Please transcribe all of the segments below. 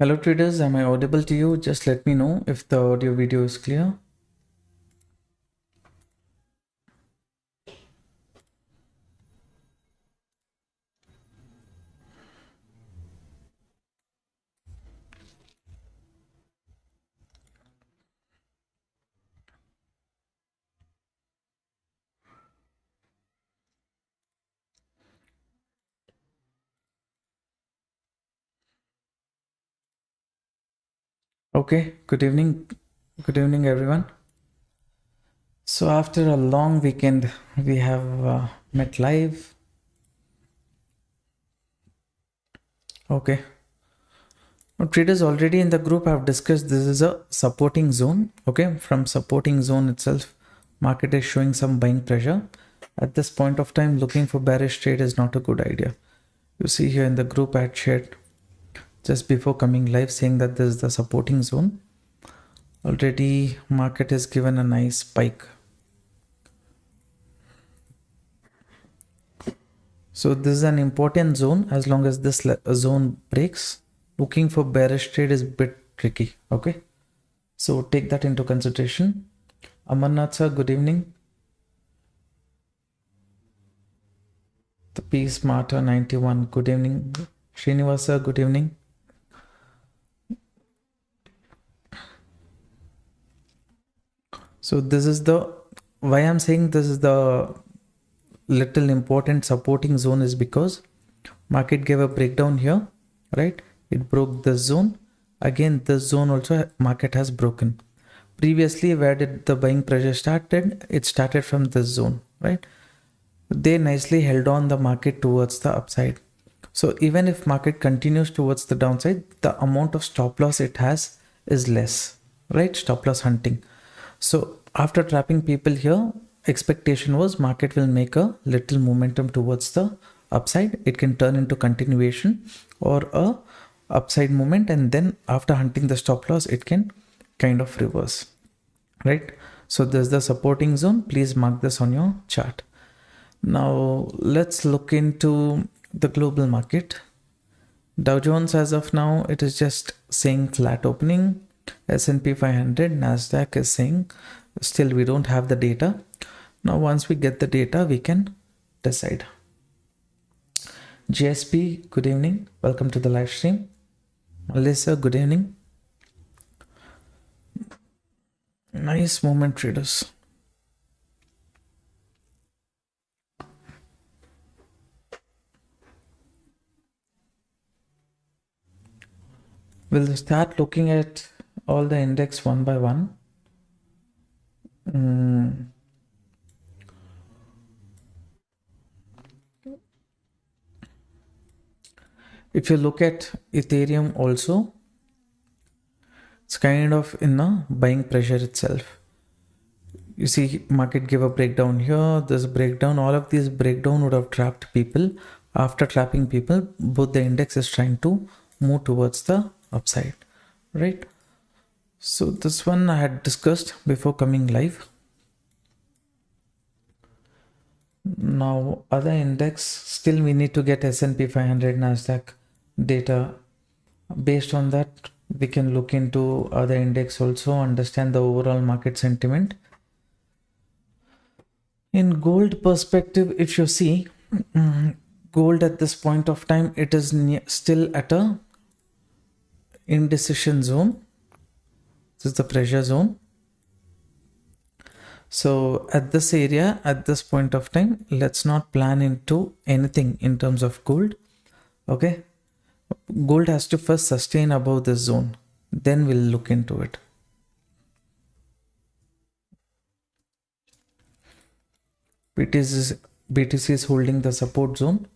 Hello traders, am I audible to you? Just let me know if the audio video is clear. Okay, good evening. Good evening, everyone. So after a long weekend, we have met live. Okay. Now, traders already in the group have discussed this is a supporting zone. Okay, from supporting zone itself, market is showing some buying pressure. At this point of time, looking for bearish trade is not a good idea. You see here in the group I had shared just before coming live saying that this is the supporting zone. Already market has given a nice spike. So this is an important zone. As long as this zone breaks, looking for bearish trade is a bit tricky. Okay, so take that into consideration. Amarnath sir, good evening. The P Smarter 91, good evening. Srinivas sir, good evening. So this is the why I'm saying this is the little important supporting zone is because market gave a breakdown here, right? It broke this zone. Again, this zone also market has broken. Previously, where did the buying pressure started? It started from this zone, right? They nicely held on the market towards the upside. So even if market continues towards the downside, the amount of stop loss it has is less, right? Stop loss hunting. So after trapping people here, expectation was market will make a little momentum towards the upside. It can turn into continuation or a upside movement, and then after hunting the stop loss, it can kind of reverse, right? So this is the supporting zone. Please mark this on your chart. Now let's look into the global market. Dow Jones as of now, it is just saying flat opening. S&P 500, Nasdaq is saying still we don't have the data. Now once we get the data, we can decide. GSP, good evening. Welcome to the live stream. Melissa, good evening. Nice moment, traders. We'll start looking at all the index one by one. If you look at Ethereum also, it's kind of in a buying pressure itself. You see market give a breakdown here, this breakdown, all of these breakdown would have trapped people. After trapping people, both the index is trying to move towards the upside, right? So this one I had discussed before coming live. Now other index, still we need to get S&P 500, Nasdaq data. Based on that, we can look into other index also, understand the overall market sentiment. In gold perspective, if you see, gold at this point of time, it is still at a indecision zone. This is the pressure zone. So at this area, at this point of time, let's not plan into anything in terms of gold. Okay. Gold has to first sustain above this zone. Then we'll look into it. BTC is holding the support zone.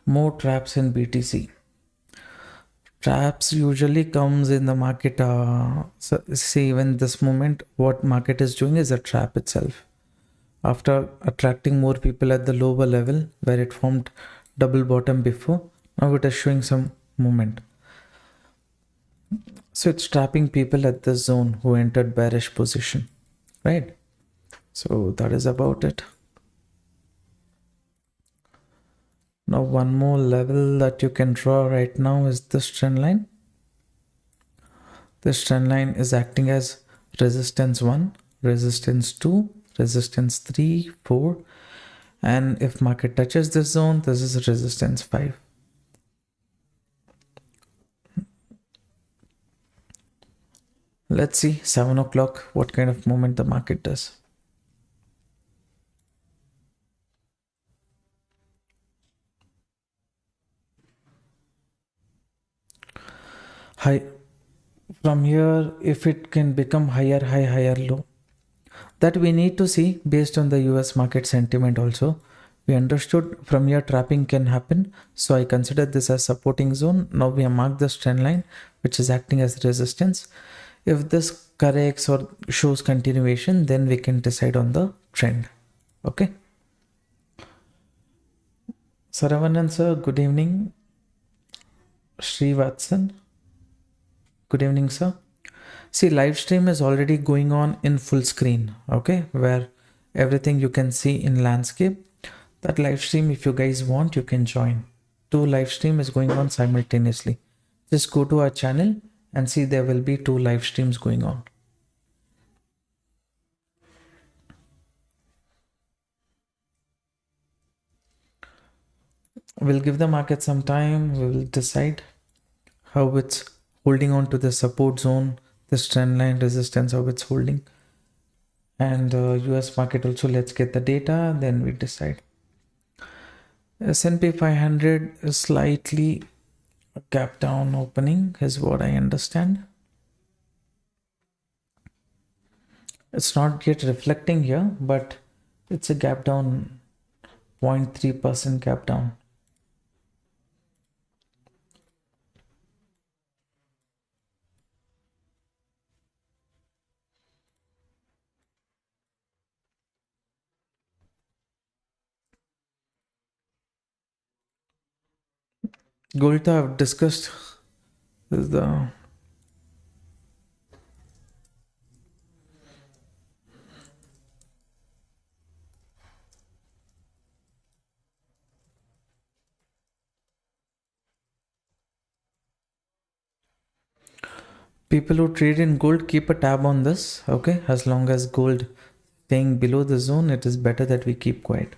More traps in BTC. Traps usually comes in the market. So see, even this moment, what market is doing is a trap itself. After attracting more people at the lower level where it formed double bottom before, now it is showing some movement. So it's trapping people at the zone who entered bearish position, right? So that is about it. Now one more level that you can draw right now is this trend line. This trend line is acting as resistance 1, resistance 2, resistance 3, 4, and if market touches this zone, this is resistance 5. Let's see 7 o'clock what kind of movement the market does. High from here, if it can become higher high, higher low, that we need to see based on the US market sentiment also. We understood from here trapping can happen, so I consider this as supporting zone. Now we have marked this trend line which is acting as resistance. If this corrects or shows continuation, then we can decide on the trend. Okay. Saravanan sir, good evening. Srivatsan, good evening sir. See, live stream is already going on in full screen, okay, where everything you can see in landscape. That live stream, if you guys want, you can join. 2 live stream is going on simultaneously. Just go to our channel and see there will be 2 live streams going on. We'll give the market some time. We will decide how it's holding on to the support zone, this trend line resistance, how it's holding. And US market also, let's get the data, then we decide. S&P 500 is slightly a gap down opening is what I understand. It's not yet reflecting here, but it's a gap down, 0.3% gap down. Gold I've discussed is the people who trade in gold, keep a tab on this, okay? As long as gold staying below the zone, it is better that we keep quiet.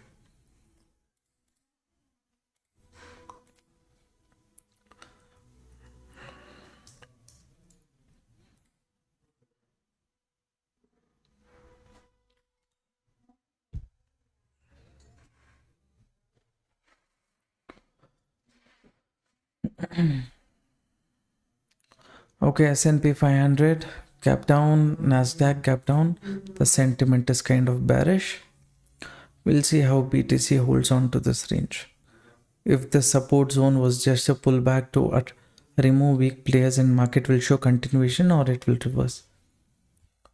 Okay, S&P 500 gap down, Nasdaq gap down. The sentiment is kind of bearish. We'll see how BTC holds on to this range. If the support zone was just a pullback to remove weak players, and market will show continuation or it will reverse.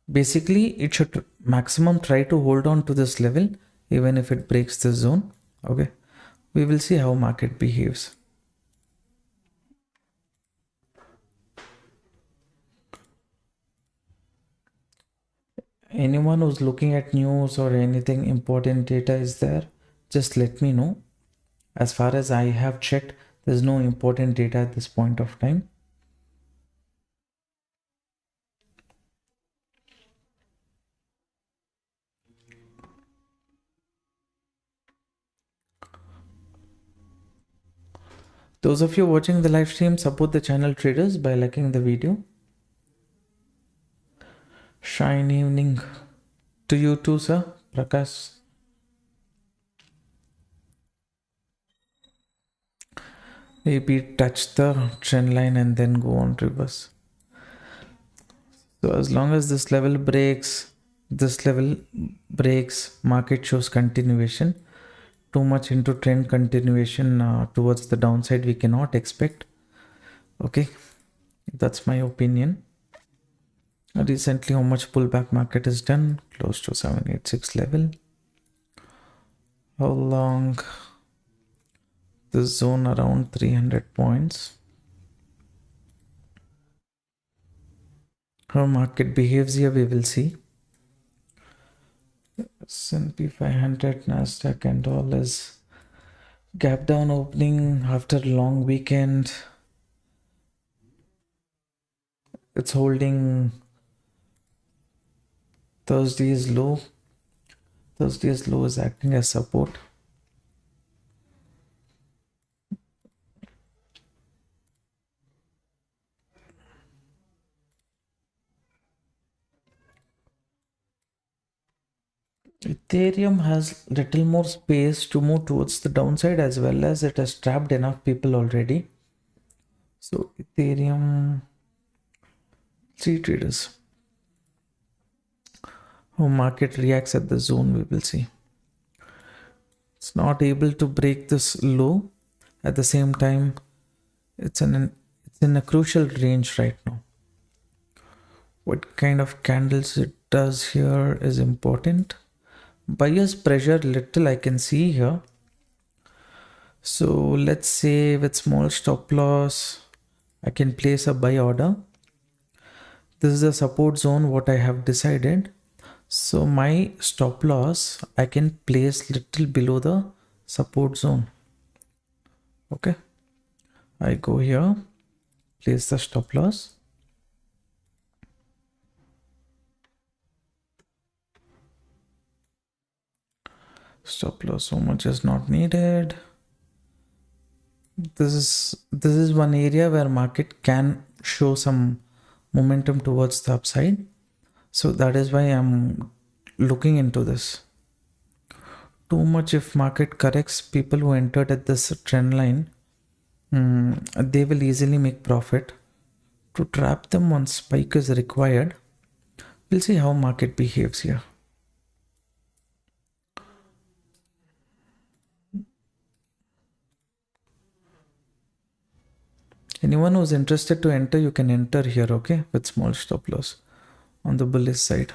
Basically, it should maximum try to hold on to this level even if it breaks the zone. Okay, we will see how market behaves. Anyone who's looking at news or anything important data is there, just let me know. As far as I have checked, there's no important data at this point of time. Those of you watching the live stream, support the channel traders by liking the video. Shine evening to you too, sir. Prakash. Maybe touch the trend line and then go on reverse. So as long as this level breaks, market shows continuation. Too much into trend continuation towards the downside we cannot expect. Okay, that's my opinion. Recently, how much pullback market is done? Close to 786 level. How long? The zone around 300 points. How market behaves here, we will see. S&P 500, Nasdaq and all is Gap down opening after long weekend. It's holding Thursday's low. Thursday's low is acting as support. Ethereum has little more space to move towards the downside, as well as it has trapped enough people already. So Ethereum, three traders. How market reacts at the zone, we will see. It's not able to break this low. At the same time, it's in a crucial range right now. What kind of candles it does here is important. Buyer's pressure little I can see here. So let's say with small stop loss, I can place a buy order. This is the support zone what I have decided. So my stop loss I can place little below the support zone. Okay, I go here, place the stop loss. Stop loss so much is not needed. This is one area where market can show some momentum towards the upside. So that is why I'm looking into this. Too much if market corrects, people who entered at this trend line, they will easily make profit. To trap them once spike is required, we'll see how market behaves here. Anyone who's interested to enter, you can enter here, okay, with small stop loss on the bullish side.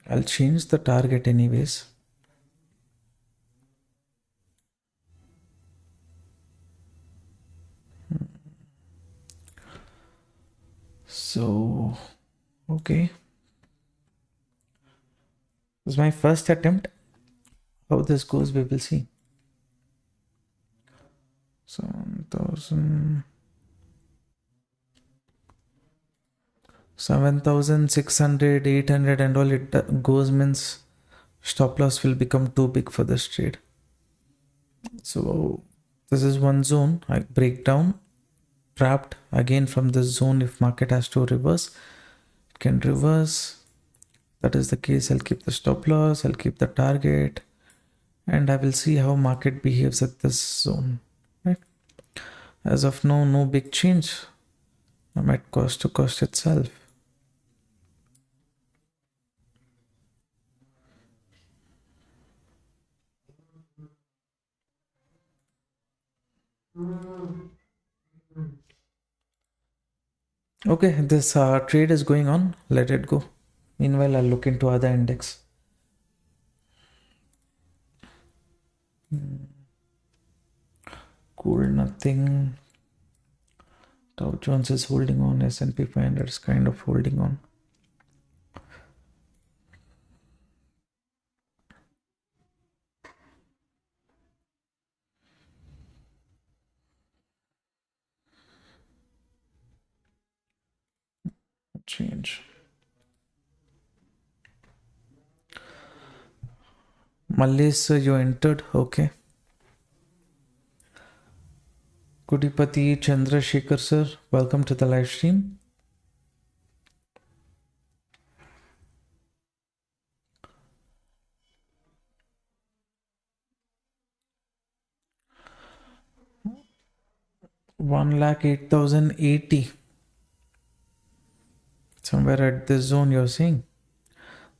I'll change the target anyways. So, okay. This is my first attempt. How this goes, we will see. 7,000. 7,600, 800 and all it goes means stop loss will become too big for this trade. So this is one zone. I break down, trapped again from this zone. If market has to reverse, it can reverse. That is the case. I'll keep the stop loss, I'll keep the target, and I will see how market behaves at this zone. Right? As of now, no big change. I'm at cost to cost itself. Okay, this trade is going on. Let it go. Meanwhile, I'll look into other index. Cool, nothing. Dow Jones is holding on. S&P 500 is kind of holding on. Change. Mallesh, sir, you entered. Okay. Kudipati Chandrasekhar, sir, welcome to the live stream. $1,08,080. Somewhere at this zone you're seeing.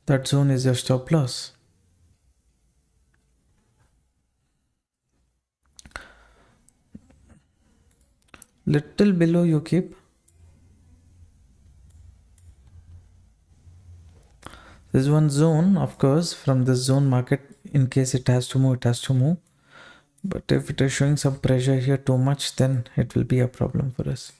That zone is your stop loss. Little below you keep. There's one zone, of course, from this zone market, in case it has to move, it has to move. But if it is showing some pressure here too much, then it will be a problem for us.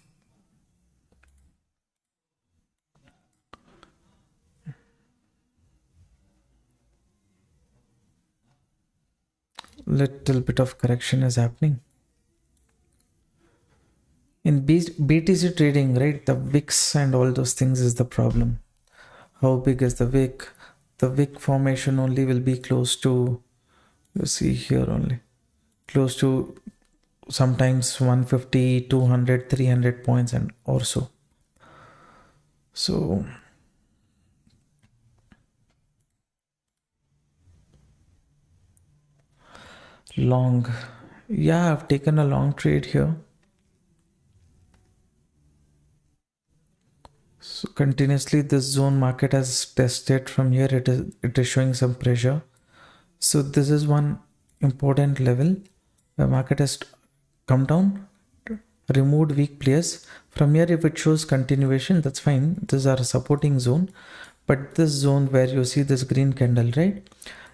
little bit of correction is happening. In BTC trading, right, the wicks and all those things is the problem. How big is the wick? The wick formation only will be close to, you see here only, close to sometimes 150, 200, 300 points and or so. So long, yeah, I've taken a long trade here. So continuously this zone market has tested from here. It is showing some pressure. So this is one important level where market has come down, removed weak players. From here, if it shows continuation, that's fine. These are a supporting zone. But this zone where you see this green candle, right?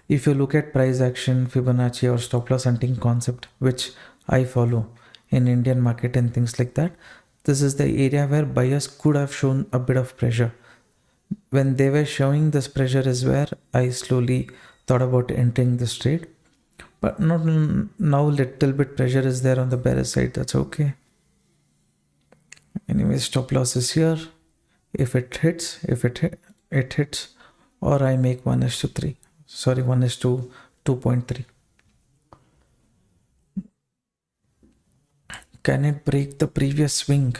If you look at price action, Fibonacci or stop loss hunting concept, which I follow in Indian market and things like that, this is the area where buyers could have shown a bit of pressure. When they were showing this pressure is where I slowly thought about entering this trade. But not now, little bit pressure is there on the bearish side. That's okay. Anyway, stop loss is here. If it hits, it hits, or I make 1:3. Sorry, 1:2.3. Can it break the previous swing?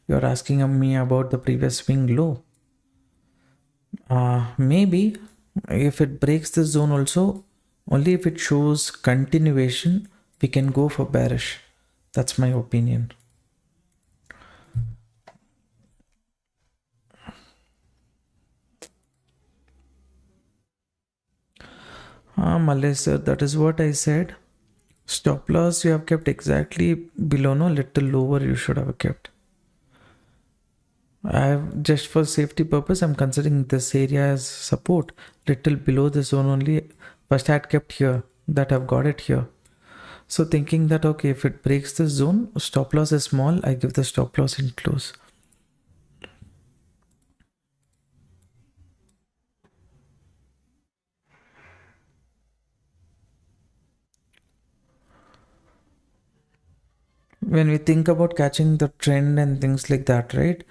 You're asking me about the previous swing low. Maybe if it breaks the zone also, only if it shows continuation, we can go for bearish. That's my opinion. Malay sir, that is what I said. Stop loss you have kept exactly below, no, little lower you should have kept. Just for safety purpose, I'm considering this area as support, little below the zone only. First I had kept here, that I've got it here. So thinking that, okay, if it breaks the zone, stop loss is small, I give the stop loss in close. When we think about catching the trend and things like that, right?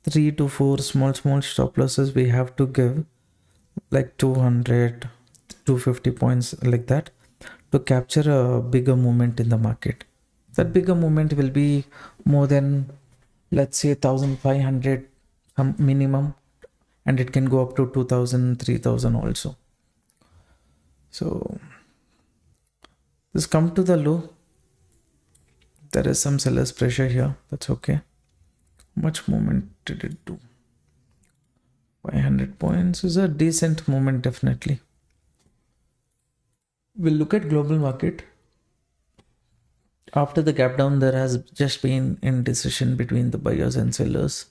3 to 4 small stop losses we have to give, like 200, 250 points like that, to capture a bigger movement in the market. That bigger movement will be more than, let's say, 1500 minimum, and it can go up to 2000, 3000 also. So this come to the low. There is some seller's pressure here. That's okay. Much movement did it do? 500 points is a decent movement, definitely. We'll look at global market. After the gap down, there has just been indecision between the buyers and sellers.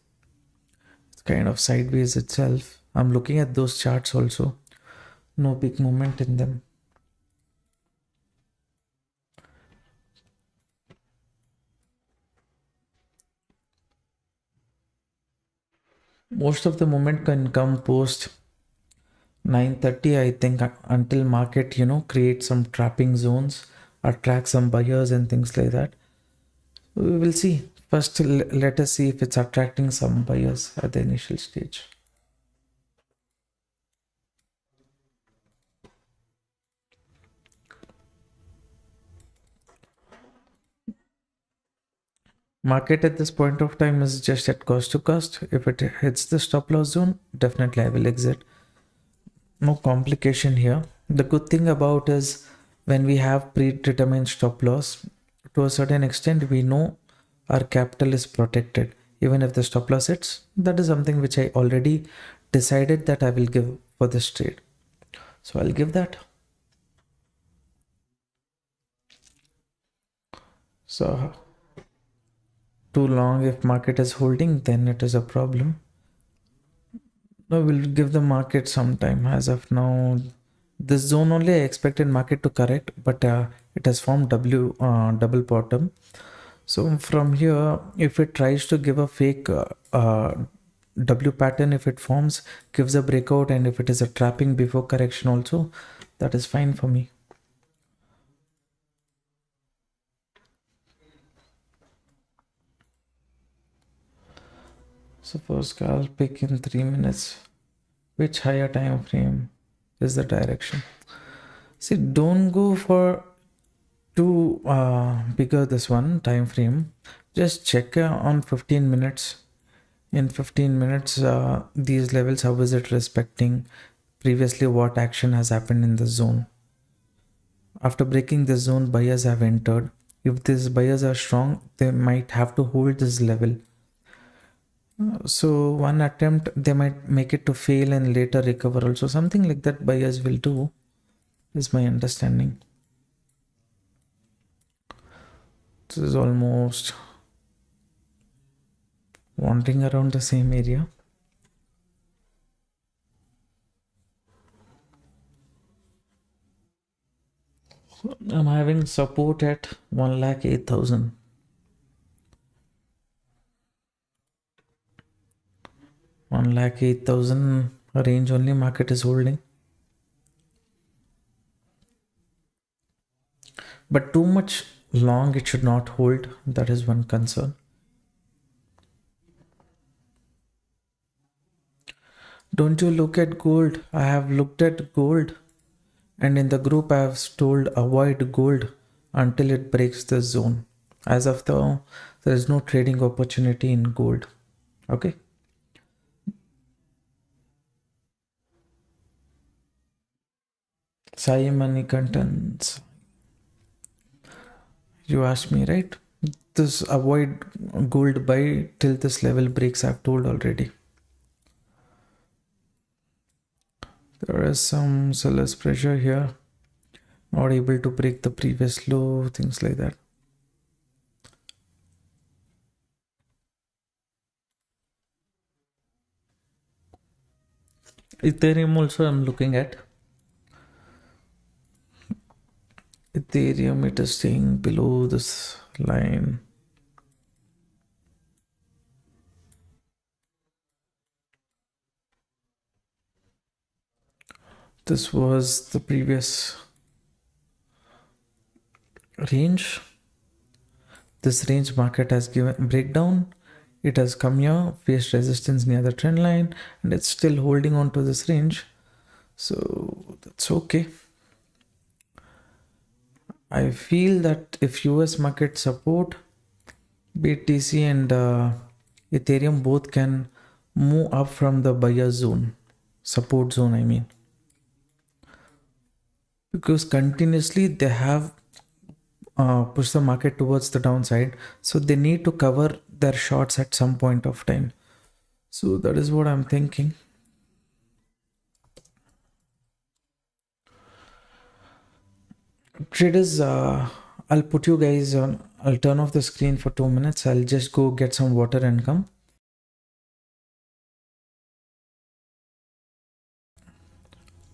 It's kind of sideways itself. I'm looking at those charts also. No big movement in them. Most of the movement can come post 9:30, I think, until market, create some trapping zones, attract some buyers and things like that. We will see. First, let us see if it's attracting some buyers at the initial stage. Market at this point of time is just at cost to cost. If it hits the stop loss zone, definitely I will exit. No complication here. The good thing about is when we have predetermined stop loss, to a certain extent, we know our capital is protected. Even if the stop loss hits, that is something which I already decided that I will give for this trade. So I'll give that. So too long, if market is holding, then it is a problem. No, we'll give the market some time. As of now, this zone only I expected market to correct, but it has formed double bottom. So from here, if it tries to give a fake W pattern, if it forms, gives a breakout, and if it is a trapping before correction also, that is fine for me. So first I'll pick in 3 minutes. Which higher time frame is the direction? See, don't go for too bigger this one time frame. Just check on 15 minutes. In 15 minutes, these levels, how is it respecting previously what action has happened in the zone? After breaking the zone, buyers have entered. If these buyers are strong, they might have to hold this level. So one attempt, they might make it to fail and later recover also. Something like that buyers will do, is my understanding. This is almost wandering around the same area. I'm having support at 1,08,000. 1,08,000 range only market is holding. But too much long it should not hold. That is one concern. Don't you look at gold? I have looked at gold. And in the group I have told avoid gold until it breaks the zone. As of now, there is no trading opportunity in gold. Okay. Sai money contents. You asked me, right? This avoid gold buy till this level breaks, I've told already. There is some seller's pressure here. Not able to break the previous low, things like that. Ethereum also I'm looking at. Ethereum, it is staying below this line. This was the previous range. This range market has given breakdown. It has come here, faced resistance near the trend line, and it's still holding on to this range. So that's okay. I feel that if US market support, BTC and Ethereum both can move up from the buyer zone, support zone, I mean. Because continuously they have pushed the market towards the downside. So they need to cover their shorts at some point of time. So that is what I'm thinking. Traders, I'll put you guys on, I'll turn off the screen for 2 minutes. I'll just go get some water and come.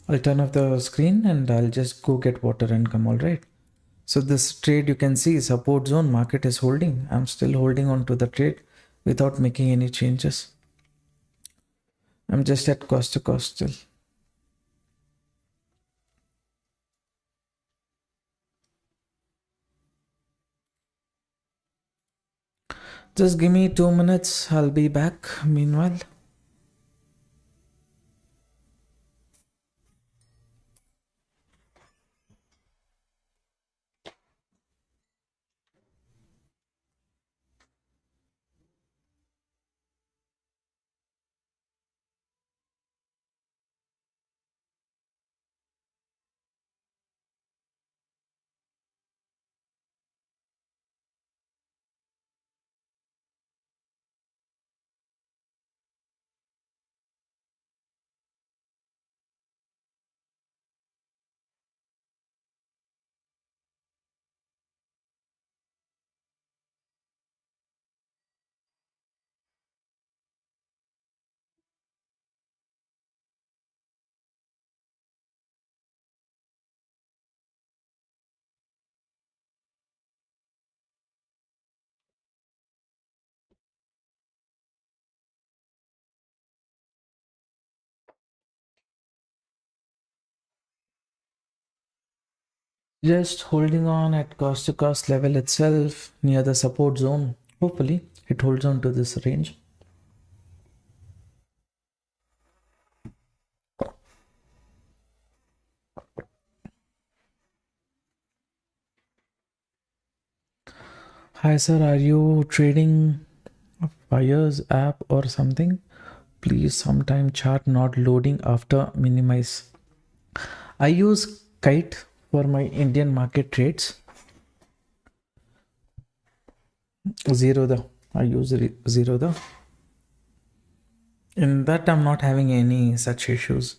I'll turn off the screen and I'll just go get water and come. All right. So this trade, you can see support zone, market is holding. I'm still holding on to the trade without making any changes. I'm just at cost to cost still. Just give me 2 minutes. I'll be back meanwhile. Just holding on at cost to cost level itself near the support zone. Hopefully it holds on to this range. Hi sir, are you trading Fire's app or something? Please, sometime chart not loading after minimize. I use Kite for my Indian market trades. Zero the. I use zero the. In that, I'm not having any such issues.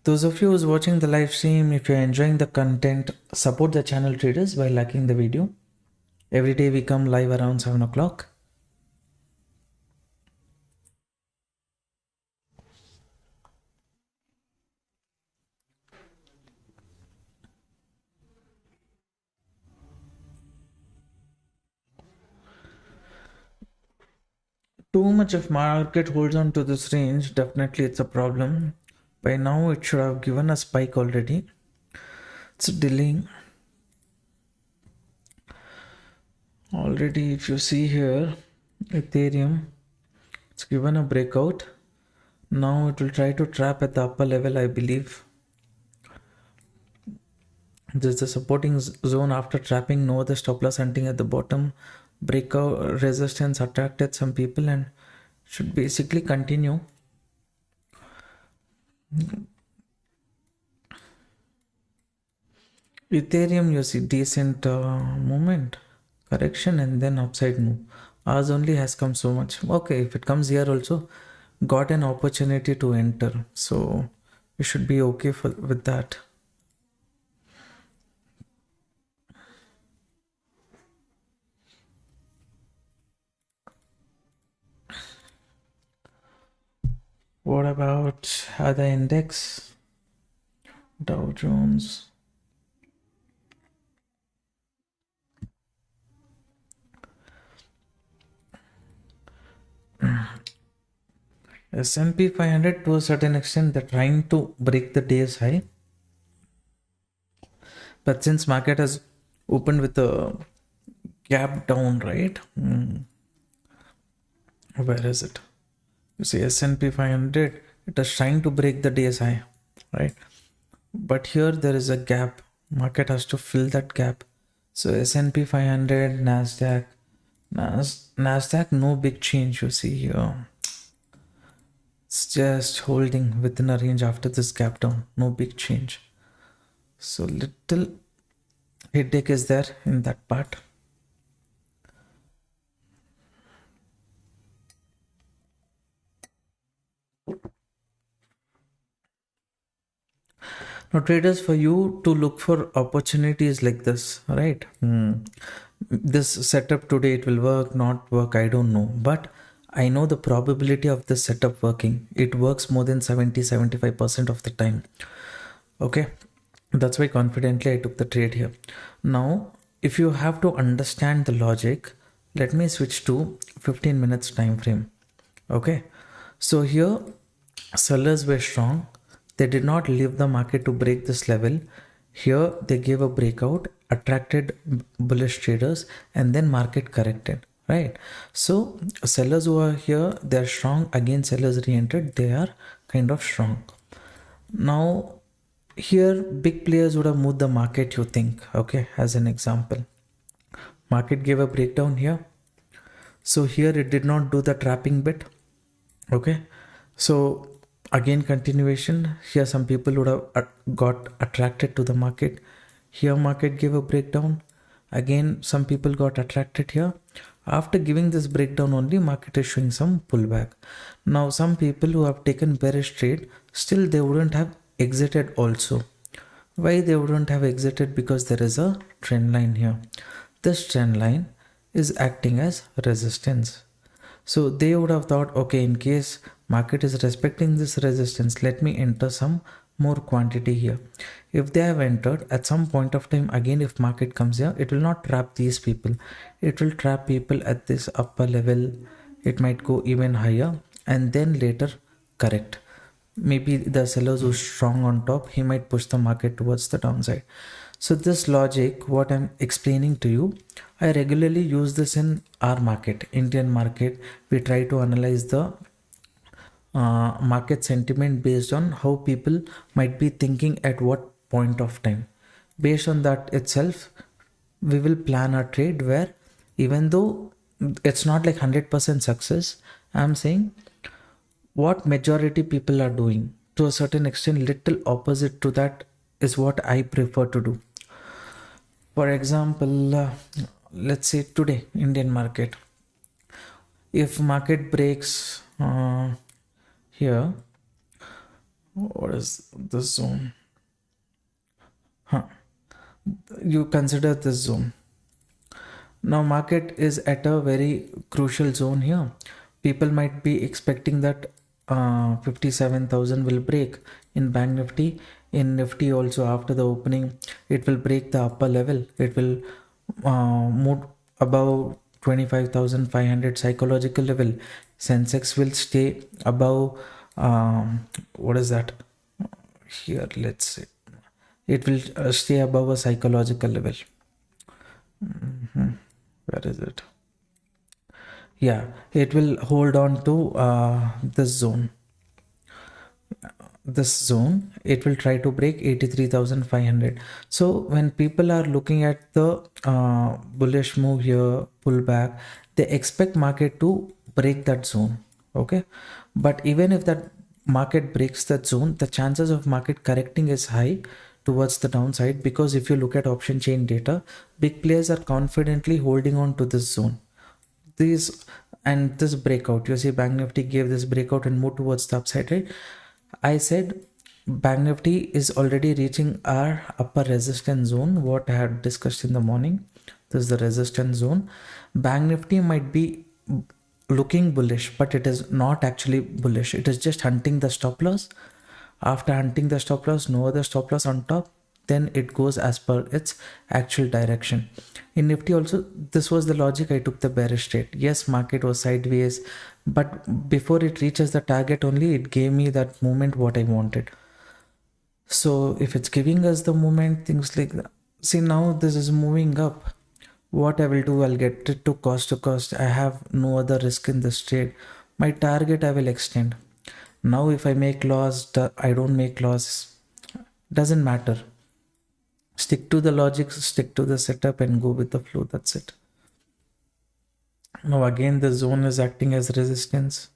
Those of you who's watching the live stream, if you're enjoying the content, support the channel traders by liking the video. Every day we come live around 7 o'clock. Too much of market holds on to this range, definitely it's a problem. By now it should have given a spike already. It's delaying. Already if you see here, Ethereum, it's given a breakout. Now it will try to trap at the upper level, I believe. This is the supporting zone after trapping, no other stop loss hunting at the bottom. Breakout resistance attracted some people and should basically continue. Ethereum, you see decent movement, correction, and then upside move. Ours only has come so much. Okay, if it comes here also, got an opportunity to enter, so we should be okay with that. What about other index? Dow Jones. S&P 500 to a certain extent, they're trying to break the day's high. But since market has opened with a gap down, right? Where is it? You see S&P 500, it is trying to break the day's high, right? But here there is a gap. Market has to fill that gap. So S&P 500, Nasdaq, no big change you see here. It's just holding within a range after this gap down. No big change. So little headache is there in that part. Now traders, for you to look for opportunities like this, right? This setup today, it will work, not work, I don't know. But I know the probability of this setup working. It works more than 70-75% of the time. Okay. That's why confidently I took the trade here. Now, if you have to understand the logic, let me switch to 15 minutes time frame. Okay. So here sellers were strong. They did not leave the market to break this level. Here they gave a breakout, attracted bullish traders, and then market corrected, right? So sellers who are here, they're strong. Again, sellers re-entered, they are kind of strong. Now here big players would have moved the market, you think. Okay, as an example, market gave a breakdown here. So here it did not do the trapping bit. Okay, so again continuation here, some people would have got attracted to the market. Here market gave a breakdown, again some people got attracted here. After giving this breakdown only, market is showing some pullback. Now some people who have taken bearish trade, still they wouldn't have exited also. Why they wouldn't have exited? Because there is a trend line here. This trend line is acting as resistance. So they would have thought, okay, in case market is respecting this resistance, let me enter some more quantity here. If they have entered at some point of time, again if market comes here, it will not trap these people. It will trap people at this upper level. It might go even higher and then later correct. Maybe the sellers who's strong on top, he might push the market towards the downside. So this logic, what I'm explaining to you, I regularly use this in our market, Indian market. We try to analyze the market sentiment based on how people might be thinking at what point of time. Based on that itself, we will plan our trade where, even though it's not like 100% success, I'm saying what majority people are doing to a certain extent, little opposite to that is what I prefer to do. For example, let's say today, Indian market. If market breaks here, what is the zone? You consider this zone. Now market is at a very crucial zone here. People might be expecting that 57,000 will break in Bank Nifty. In Nifty also, after the opening, it will break the upper level. It will move above 25,500 psychological level. Sensex will stay above, what is that? Here, let's say. It will stay above a psychological level. Where is it? Yeah, it will hold on to this zone. It will try to break 83,500. So when people are looking at the bullish move here, pullback, they expect market to break that zone. Okay, but even if that market breaks that zone, the chances of market correcting is high towards the downside, because if you look at option chain data, big players are confidently holding on to this zone. This breakout, you see Bank Nifty gave this breakout and moved towards the upside, right? I said Bank Nifty is already reaching our upper resistance zone, what I had discussed in the morning. This is the resistance zone. Bank Nifty might be looking bullish, but it is not actually bullish. It is just hunting the stop loss. After hunting the stop loss, no other stop loss on top, then it goes as per its actual direction. In Nifty also, this was the logic I took the bearish trade. Yes, market was sideways, but before it reaches the target only, it gave me that movement what I wanted. So if it's giving us the movement, things like that. See, now this is moving up. What I will do, I'll get it to cost. I have no other risk in this trade. My target I will extend. Now if I make loss, I don't make loss, doesn't matter. Stick to the logic, stick to the setup and go with the flow. That's it. Now again the zone is acting as resistance.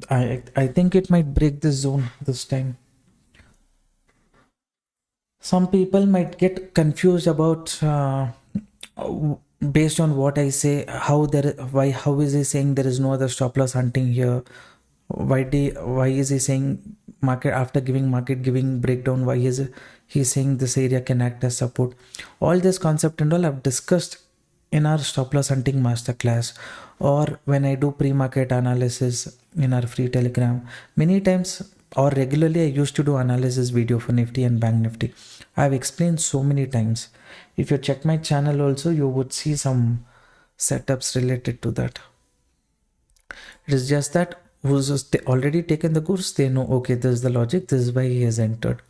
I think it might break this zone this time. Some people might get confused about based on what I say, how is he saying there is no other stop loss hunting here? Why is he saying market, after giving breakdown, why is he saying this area can act as support? All this concept and all I've discussed in our stop loss hunting masterclass, or when I do pre-market analysis in our free telegram. Many times or regularly I used to do analysis video for Nifty and Bank Nifty. I've explained so many times. If you check my channel also, you would see some setups related to that. It is just that who's already taken the course, they know, okay, this is the logic, this is why he has entered.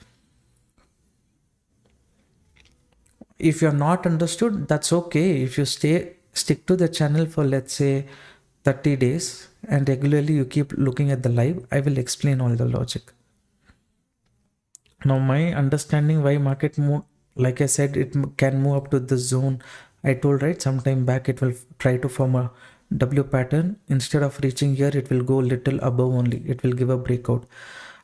If you're not understood, that's okay. If you stick to the channel for, let's say, 30 days and regularly you keep looking at the live, I will explain all the logic. Now my understanding why market move, like I said, it can move up to this zone. I told, right, sometime back it will try to form a W pattern. Instead of reaching here, it will go little above only. It will give a breakout.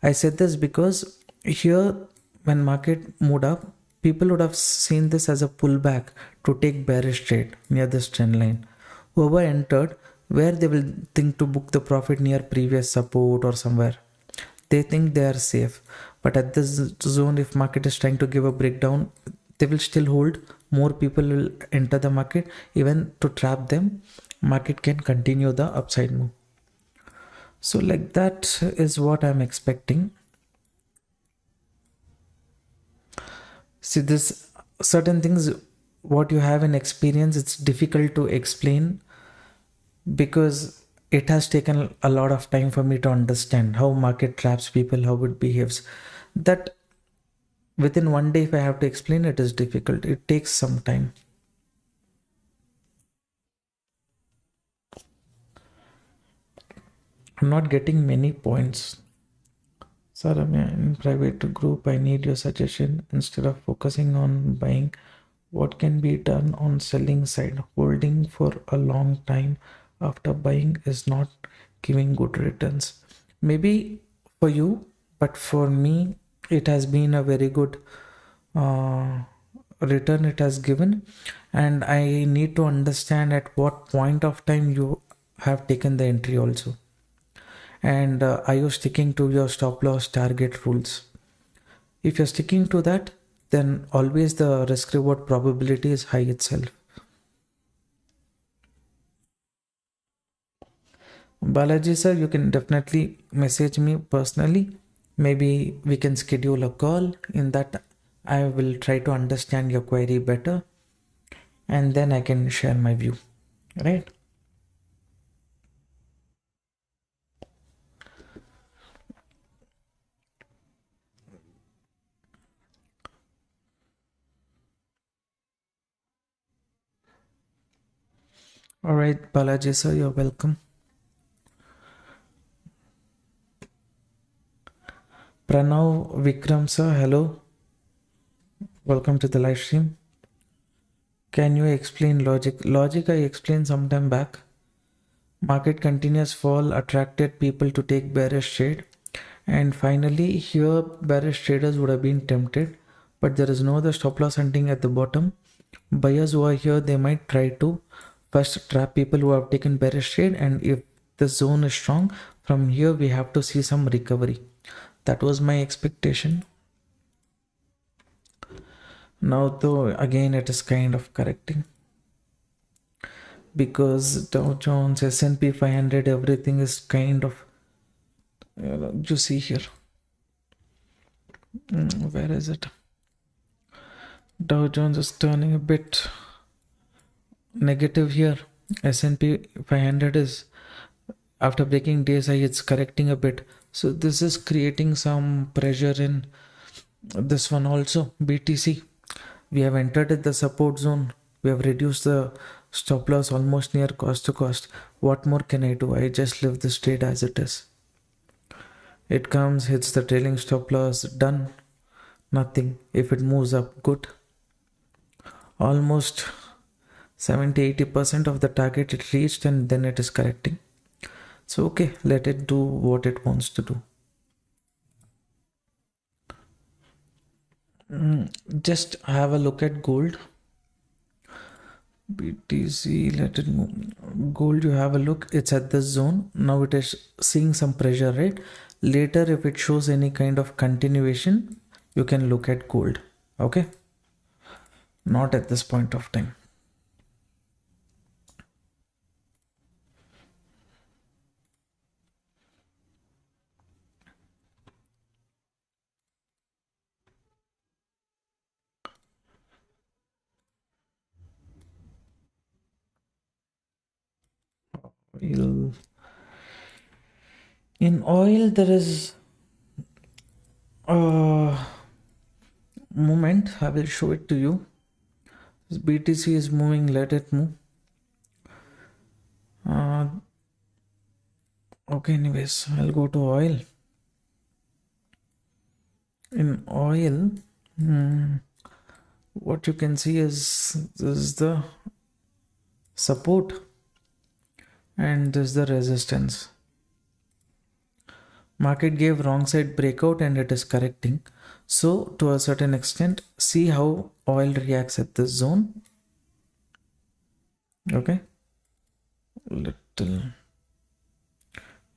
I said this because here when market moved up, people would have seen this as a pullback to take bearish trade near this trend line. Whoever entered, where they will think to book the profit near previous support or somewhere, they think they are safe. But at this zone, if market is trying to give a breakdown, they will still hold. More people will enter the market. Even to trap them, market can continue the upside move. So like that is what I'm expecting. See, this certain things, what you have in experience, it's difficult to explain because it has taken a lot of time for me to understand how market traps people, how it behaves. That within one day, if I have to explain, it is difficult. It takes some time. I'm not getting many points. Sir, I'm in private group. I need your suggestion. Instead of focusing on buying, what can be done on selling side? Holding for a long time after buying is not giving good returns. Maybe for you, but for me, it has been a very good uh, return it has given. And I need to understand at what point of time you have taken the entry also. And are you sticking to your stop loss target rules? If you're sticking to that, then always the risk reward probability is high itself. Balaji sir, you can definitely message me personally. Maybe we can schedule a call. In that, I will try to understand your query better and then I can share my view. Right? All right, Balaji sir, you're welcome. Pranav Vikram sir, hello. Welcome to the live stream. Can you explain logic? Logic I explained some time back. Market continuous fall attracted people to take bearish trade, and finally here bearish traders would have been tempted, but there is no other stop loss hunting at the bottom. Buyers who are here, they might try to first trap people who have taken bearish trade, and if the zone is strong, from here we have to see some recovery. That was my expectation. Now though again it is kind of correcting, because Dow Jones, S&P 500, everything is kind of, you see here. Where is it? Dow Jones is turning a bit negative here. S&P 500 is, after breaking days high, it's correcting a bit. So this is creating some pressure in this one also. BTC, we have entered at the support zone. We have reduced the stop loss almost near cost to cost. What more can I do? I just leave this trade as it is. It comes, hits the trailing stop loss, done. Nothing. If it moves up, good. Almost 70-80% of the target it reached, and then it is correcting. So okay, let it do what it wants to do. Just have a look at gold. BTC, let it move. Gold, you have a look, it's at this zone. Now it is seeing some pressure, right? Later, if it shows any kind of continuation, you can look at gold. Okay, not at this point of time. In oil, there is a movement. I will show it to you. This BTC is moving, let it move. Okay, anyways, I'll go to oil. In oil, what you can see is this is the support and this is the resistance. Market gave wrong side breakout and it is correcting. So to a certain extent, see how oil reacts at this zone. Okay, little, yeah,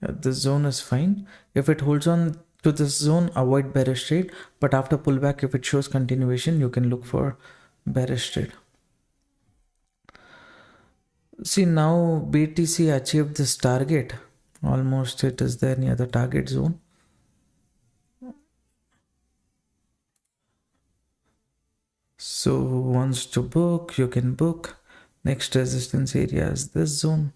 this zone is fine. If it holds on to this zone, avoid bearish trade, but after pullback, if it shows continuation, you can look for bearish trade. See, now BTC achieved this target. Almost it is there near the target zone. So wants to book, you can book. Next resistance area is this zone.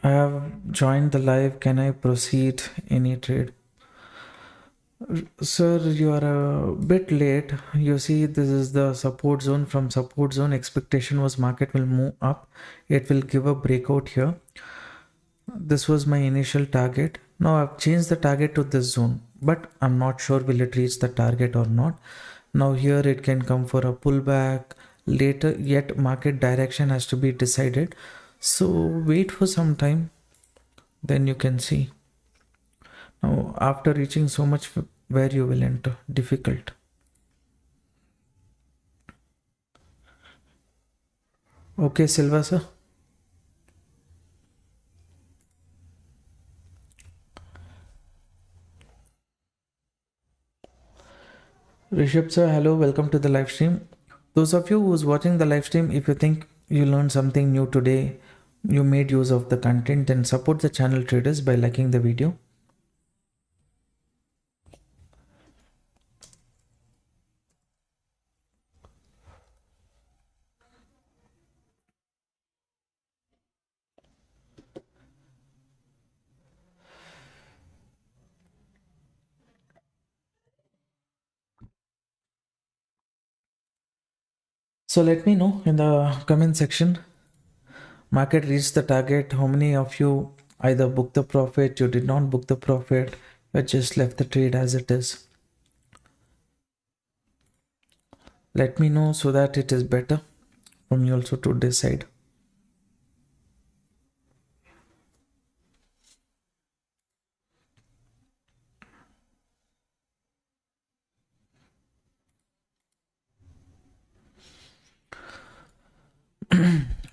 I have joined the live. Can I proceed any trade? Sir, you are a bit late. You see, this is the support zone. From support zone, expectation was market will move up. It will give a breakout here. This was my initial target. Now I've changed the target to this zone, but I'm not sure will it reach the target or not. Now here it can come for a pullback later, yet market direction has to be decided. So wait for some time, then you can see. Now after reaching so much, where you will enter, difficult. Okay, Silva sir. Rishabh sir, hello, welcome to the live stream. Those of you who's watching the live stream, if you think you learned something new today, you made use of the content, then support the channel traders by liking the video. So let me know in the comment section. Market reached the target. How many of you either booked the profit, you did not book the profit, you just left the trade as it is? Let me know so that it is better for me also to decide.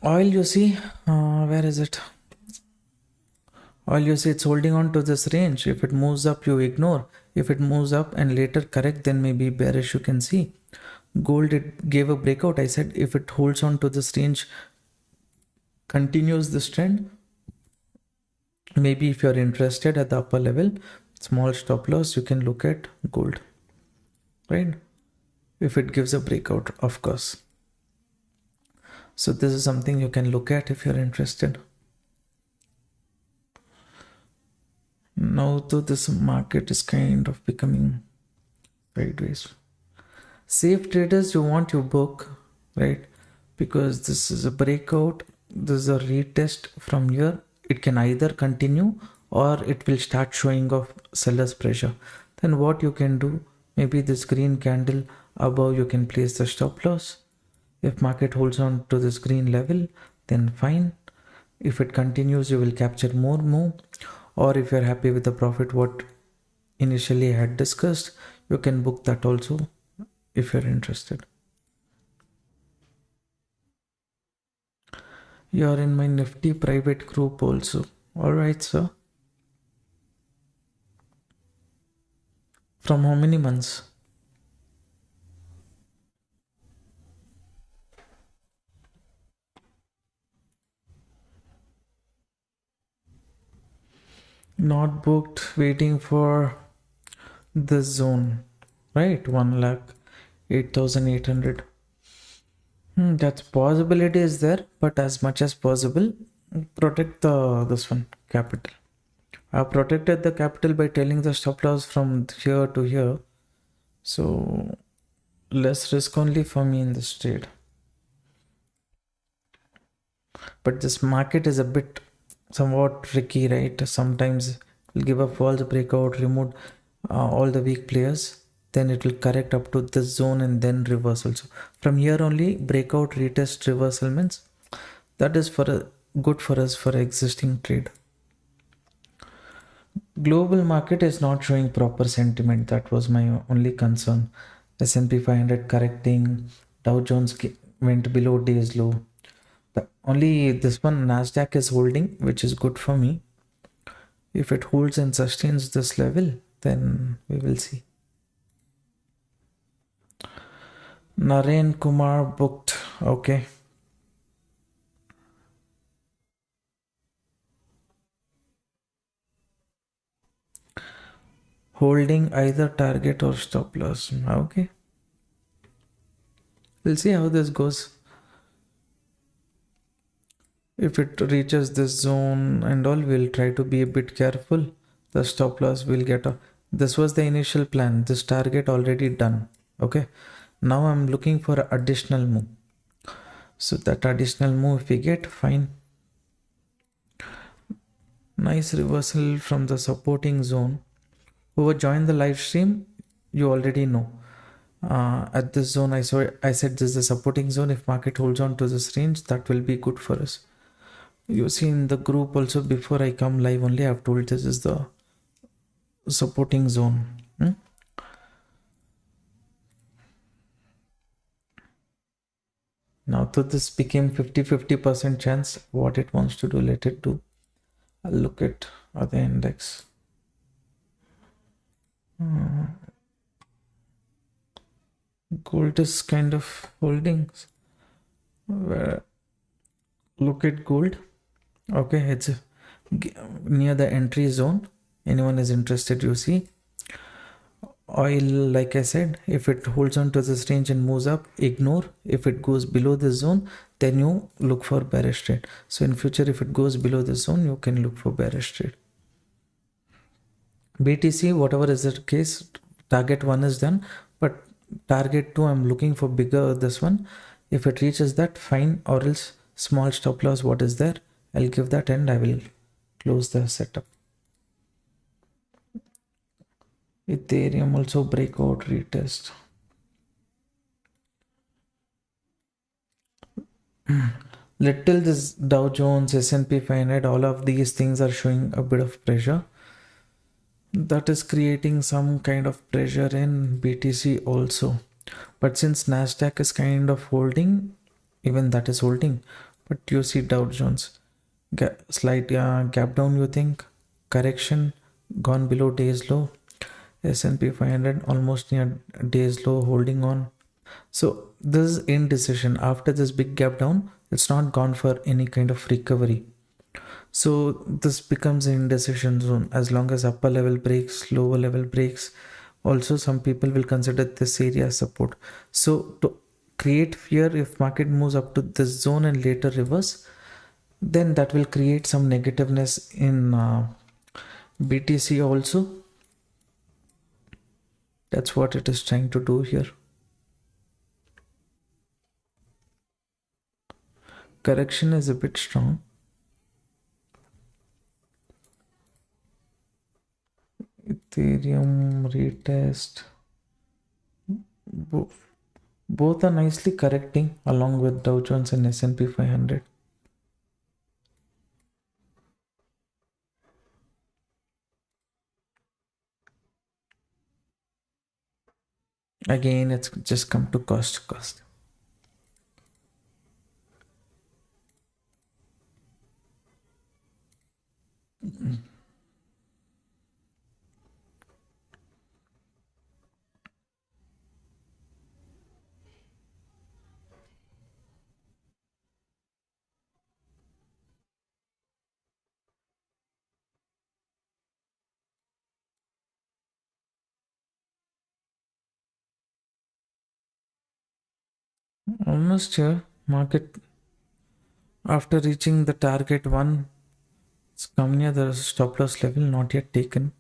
Oil, you see, where is it? Oil, you see, it's holding on to this range. If it moves up, you ignore. If it moves up and later correct, then maybe bearish, you can see. Gold, it gave a breakout. I said if it holds on to this range, continues this trend, maybe if you're interested at the upper level, small stop loss, you can look at gold, right? If it gives a breakout, of course. So this is something you can look at if you're interested. Now though this market is kind of becoming sideways. Safe traders, you want your book, right? Because this is a breakout, this is a retest. From here it can either continue or it will start showing off seller's pressure. Then what you can do, maybe this green candle above, you can place the stop loss. If market holds on to this green level, then fine. If it continues, you will capture more move. Or if you're happy with the profit what initially I had discussed, you can book that also if you're interested. You're in my Nifty private group also. Alright, sir. From how many months? Not booked, waiting for this zone, right? 1,08,800. That's possibility is there, but as much as possible, protect this one capital. I protected the capital by telling the stop loss from here to here, so less risk only for me in this trade. But this market is a bit somewhat tricky, right? Sometimes it'll give a false breakout, remove all the weak players, then it will correct up to this zone and then reversal. So from here only breakout, retest, reversal means that is good for us for existing trade. Global market is not showing proper sentiment. That was my only concern. S&P 500 correcting, Dow Jones went below day's low. Only this one Nasdaq is holding, which is good for me. If it holds and sustains this level, then we will see. Naren Kumar booked. Okay. Holding either target or stop loss. Okay. We'll see how this goes. If it reaches this zone and all, we'll try to be a bit careful. The stop loss will get a, this was the initial plan, this target already done. Okay, now I'm looking for an additional move. So that additional move if we get, fine. Nice reversal from the supporting zone. Whoever joined the live stream, you already know. At this zone, I said this is the supporting zone. If market holds on to this range, that will be good for us. You see in the group also, before I come live only, I've told this is the supporting zone. Now to this became 50% chance. What it wants to do, let it do. I'll look at other index. Gold is kind of holding. Look at gold. Okay, it's near the entry zone. Anyone is interested, you see. Oil, like I said, if it holds on to this range and moves up, ignore. If it goes below this zone, then you look for bearish trade. So in future, if it goes below this zone, you can look for bearish trade. BTC, whatever is the case, target 1 is done, but target 2, I'm looking for bigger this one. If it reaches that, fine, or else small stop loss, what is there, I'll give that and I will close the setup. Ethereum also breakout retest. Little this Dow Jones, S&P 500, all of these things are showing a bit of pressure. That is creating some kind of pressure in BTC also. But since Nasdaq is kind of holding, even that is holding. But you see Dow Jones, slight gap down, you think, correction, gone below day's low. S&P 500 almost near day's low, holding on. So this is indecision. After this big gap down, it's not gone for any kind of recovery. So this becomes an indecision zone. As long as upper level breaks, lower level breaks, also some people will consider this area as support. So to create fear, if market moves up to this zone and later reverse, then that will create some negativeness in BTC also. That's what it is trying to do here. Correction is a bit strong. Ethereum retest. Both are nicely correcting along with Dow Jones and S&P 500. Again, it's just come to cost. Almost here. Market, after reaching the target 1, it's come near the stop loss level, not yet taken.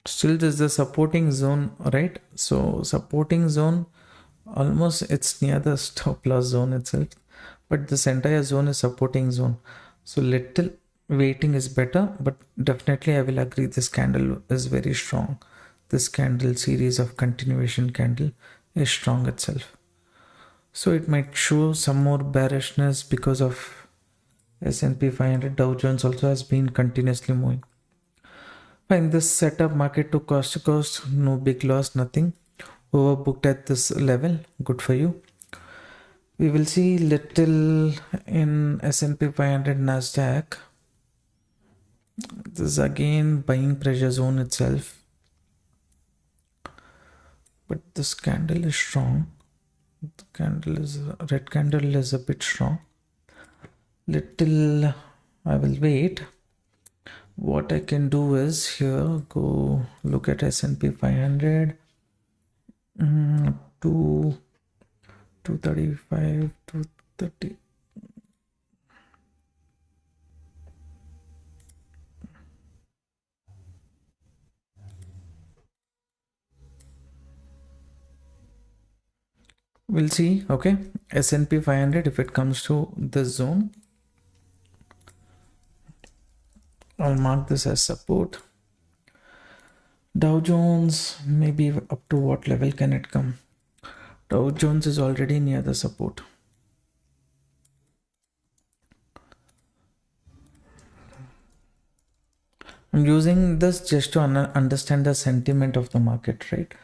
Still there's the supporting zone, right? So supporting zone, almost it's near the stop loss zone itself, but this entire zone is supporting zone. So little waiting is better, but definitely I will agree this candle is very strong. This candle series of continuation candle is strong itself. So it might show some more bearishness because of S&P 500. Dow Jones also has been continuously moving. Fine, this setup market to cost, no big loss, nothing. Overbooked at this level, good for you. We will see little in S&P 500, Nasdaq. This is again buying pressure zone itself. but this candle is strong. The candle is red candle is a bit strong. Little I will wait. What I can do is here go look at S&P 500 to 235 230. We'll see. Okay, S&P 500, if it comes to this zone, I'll mark this as support. Dow Jones, maybe up to what level can it come? Dow Jones is already near the support. I'm using this just to understand the sentiment of the market, right?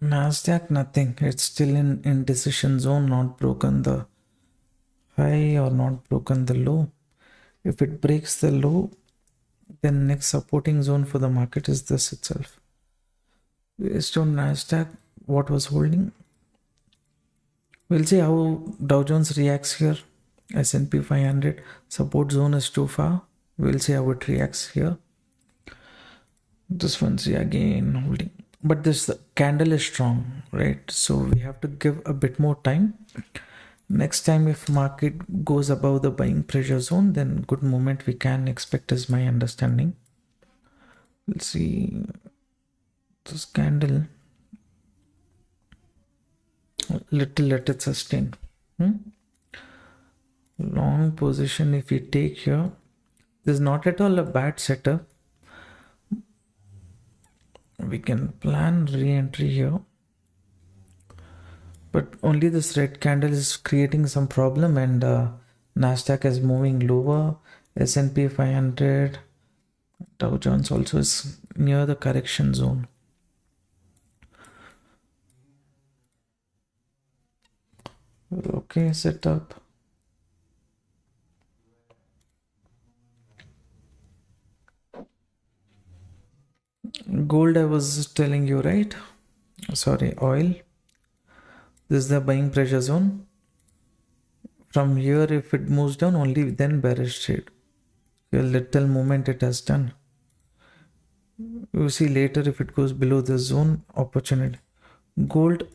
Nasdaq, nothing. It's still in indecision zone, not broken the high or not broken the low. If it breaks the low, then next supporting zone for the market is this itself. Based on Nasdaq, what was holding? We'll see how Dow Jones reacts here. S&P 500 support zone is too far. We'll see how it reacts here. This one, see, again holding. But this candle is strong, right? So we have to give a bit more time. Next time if market goes above the buying pressure zone, then good movement we can expect is my understanding. We'll see this candle. Little let it sustain. Long position if we take here, this is not at all a bad setup. We can plan re-entry here, but only this red candle is creating some problem, and Nasdaq is moving lower. S&P 500, Dow Jones also is near the correction zone. Okay, setup. Gold, I was telling you, right? Sorry, oil. This is the buying pressure zone. From here, if it moves down, only then bearish trade. A little movement it has done. You see later if it goes below the zone, opportunity. Gold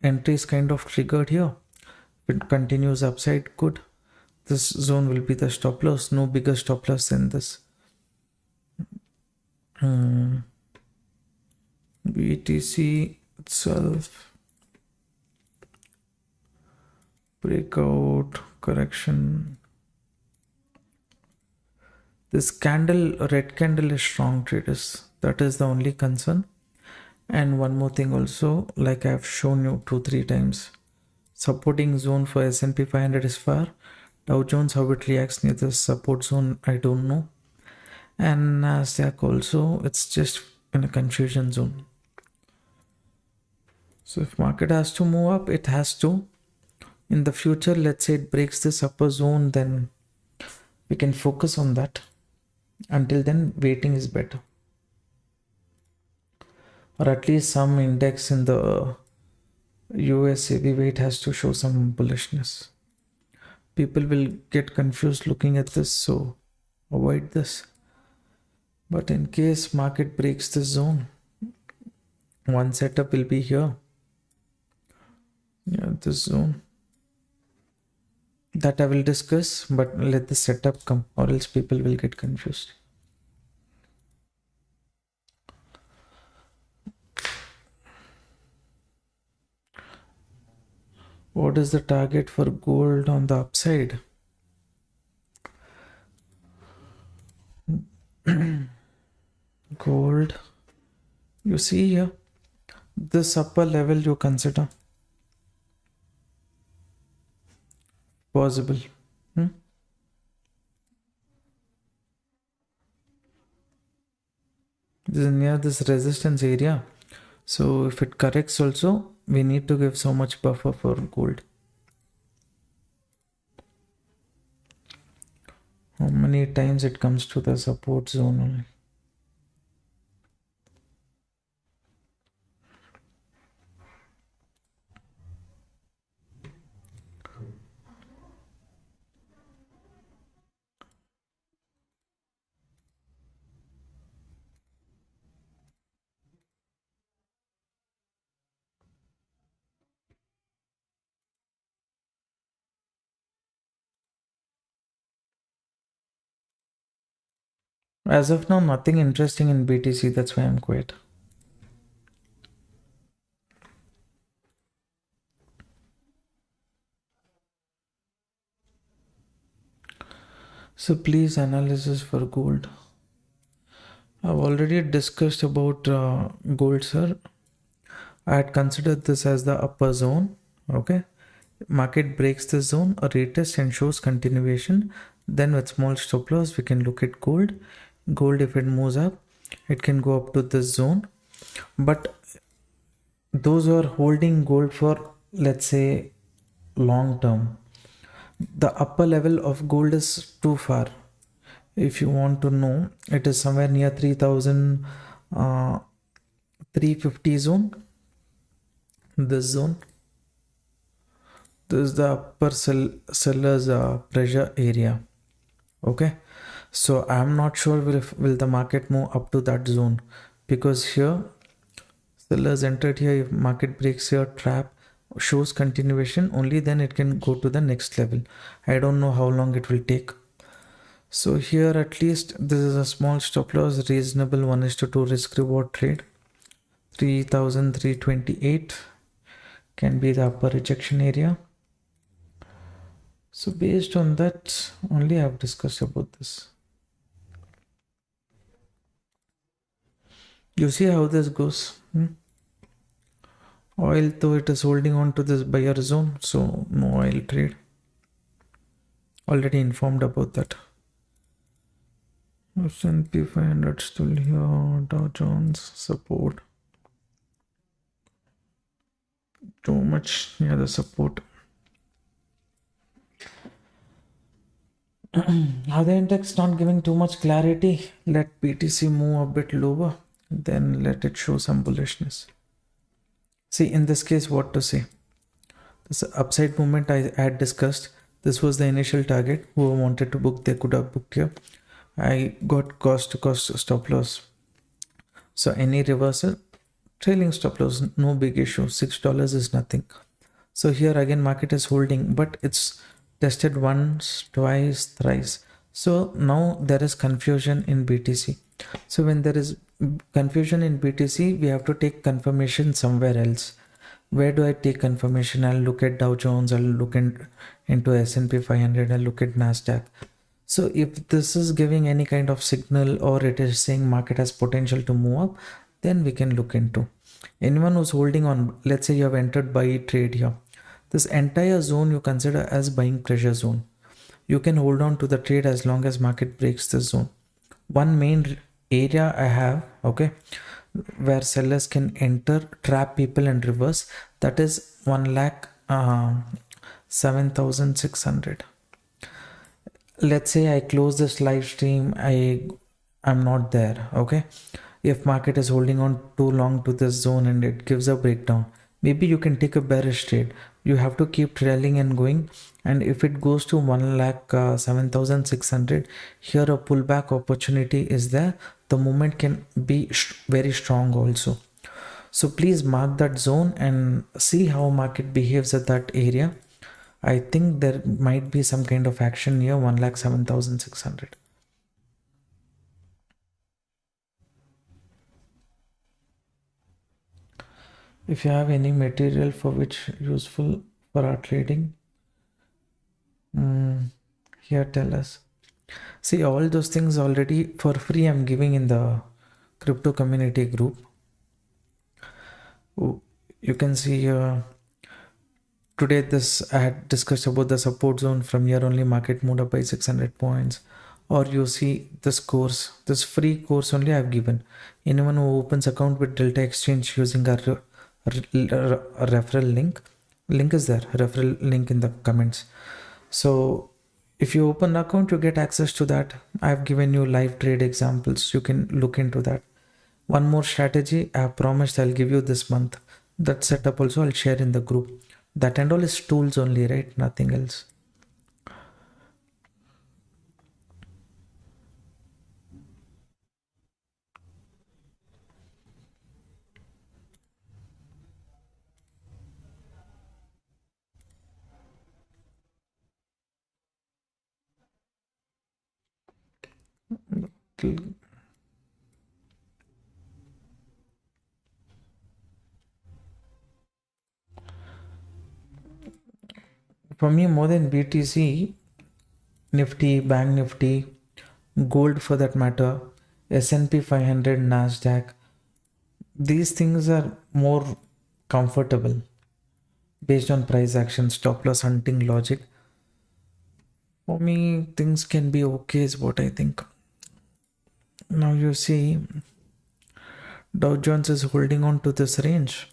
entry is kind of triggered here. If it continues upside, good. This zone will be the stop loss. No bigger stop loss than this. BTC itself, breakout, correction. This candle, red candle, is strong, traders. That is the only concern. And one more thing also, like I have shown you 2-3 times, supporting zone for S&P 500 is far. Dow Jones, how it reacts near the support zone, I don't know. And Nasdaq also, it's just in a confusion zone. So if market has to move up, it has to. In the future, let's say it breaks this upper zone, then we can focus on that. Until then, waiting is better. Or at least some index in the US heavyweight has to show some bullishness. People will get confused looking at this, so avoid this. But in case market breaks this zone, one setup will be here. Yeah, this zone. That I will discuss, but let the setup come, or else people will get confused. What is the target for gold on the upside? Gold, you see here, this upper level you consider possible. This is near this resistance area, so if it corrects also, we need to give so much buffer for gold. How many times it comes to the support zone only? As of now, nothing interesting in BTC. That's why I'm quiet. So please analysis for gold. I've already discussed about gold, sir. I had considered this as the upper zone. Okay. Market breaks the zone, a retest and shows continuation. Then with small stop loss, we can look at gold. Gold, if it moves up, it can go up to this zone. But those who are holding gold for, let's say, long term, the upper level of gold is too far. If you want to know, it is somewhere near 3000 350 zone. This zone, this is the upper seller's pressure area. Okay, so I'm not sure will the market move up to that zone, because here sellers entered here. If market breaks here, trap shows continuation, only then it can go to the next level. I don't know how long it will take. So here at least this is a small stop loss, reasonable 1:2 risk reward trade. 3328 can be the upper rejection area. So based on that only I've discussed about this. You see how this goes. Oil, though, it is holding on to this buyer zone, so no oil trade. Already informed about that. S&P 500 still here. Dow Jones support. Too much near the support. Other index not giving too much clarity. Let BTC move a bit lower, then let it show some bullishness. See, in this case, what to say? This upside movement I had discussed. This was the initial target. Whoever wanted to book, they could have booked here. I got cost to cost stop loss. So any reversal, trailing stop loss, no big issue. $6 is nothing. So here again, market is holding, but it's tested once, twice, thrice. So now there is confusion in BTC. So when there is confusion in BTC, we have to take confirmation somewhere else. Where do I take confirmation? I'll look at Dow Jones, I'll look into S&P 500, I'll look at NASDAQ. So if this is giving any kind of signal, or it is saying market has potential to move up, then we can look into. Anyone who's holding on, let's say you have entered buy trade here. This entire zone you consider as buying pressure zone. You can hold on to the trade as long as market breaks this zone. One main area I have, okay, where sellers can enter, trap people and reverse, that is 1,07,600. Let's say I close this live stream, I'm not there. Okay, if market is holding on too long to this zone and it gives a breakdown, maybe you can take a bearish trade. You have to keep trailing and going, and if it goes to 1,07,600, here a pullback opportunity is there. The movement can be very strong also. So please mark that zone and see how market behaves at that area. I think there might be some kind of action near 1,07,600. If you have any material for which useful for our trading, here tell us. See, all those things already for free I'm giving in the crypto community group. You can see here. Today I had discussed about the support zone. From here only market moved up by 600 points. Or you see this course, this free course only I've given. Anyone who opens account with Delta Exchange using a referral link is there, referral link in the comments. So if you open an account, you get access to that. I've given you live trade examples. You can look into that. One more strategy I have promised I'll give you this month. That setup also I'll share in the group. That and all is tools only, right? Nothing else. For me, more than BTC, Nifty, Bank Nifty, gold for that matter, S&P 500, Nasdaq, these things are more comfortable based on price action, stop loss hunting logic. For me, things can be okay, is what I think. Now you see, Dow Jones is holding on to this range.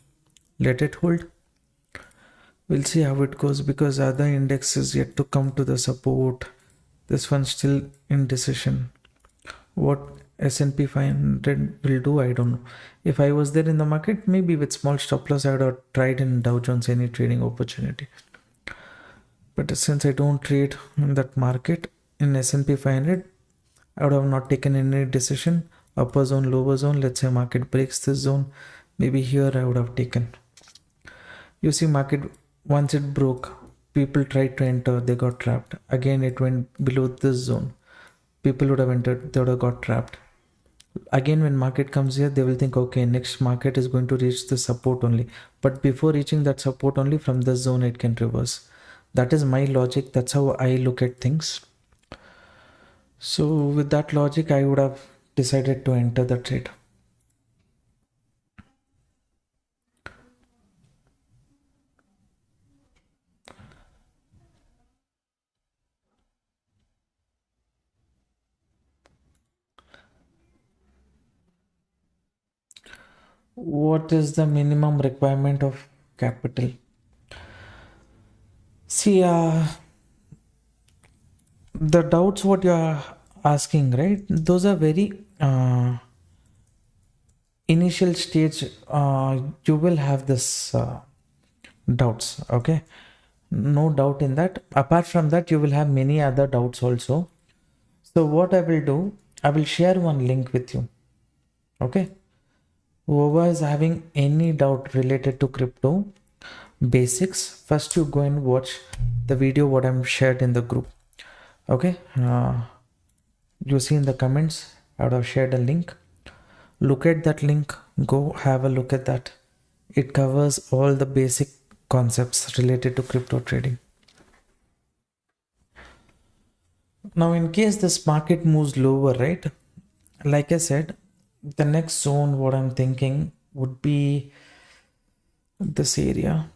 Let it hold. We'll see how it goes because other indexes yet to come to the support. This one's still indecision. What S&P 500 will do, I don't know. If I was there in the market, maybe with small stop loss, I would have tried in Dow Jones any trading opportunity. But since I don't trade in that market in S&P 500, I would have not taken any decision. Upper zone, lower zone. Let's say market breaks this zone. Maybe here I would have taken. You see, market once it broke, people tried to enter, they got trapped. Again, it went below this zone. People would have entered, they would have got trapped. Again, when market comes here, they will think, okay, next market is going to reach the support only. But before reaching that support only, from this zone, it can reverse. That is my logic. That's how I look at things. So with that logic, I would have decided to enter the trade. What is the minimum requirement of capital? See, the doubts what you are asking, right? Those are very initial stage. You will have this doubts, okay? No doubt in that. Apart from that, you will have many other doubts also. So what I will do, I will share one link with you, okay? Whoever is having any doubt related to crypto basics, first you go and watch the video what I'm shared in the group, okay? You see in the comments, I would have shared a link. Look at that link, go have a look at that. It covers all the basic concepts related to crypto trading. Now, in case this market moves lower, right? Like I said, the next zone, what I'm thinking would be this area,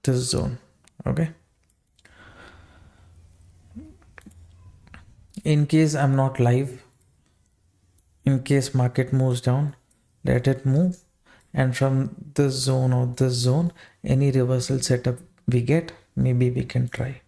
this zone, okay? In case I'm not live, in case market moves down, let it move, and from this zone or this zone, any reversal setup we get, maybe we can try.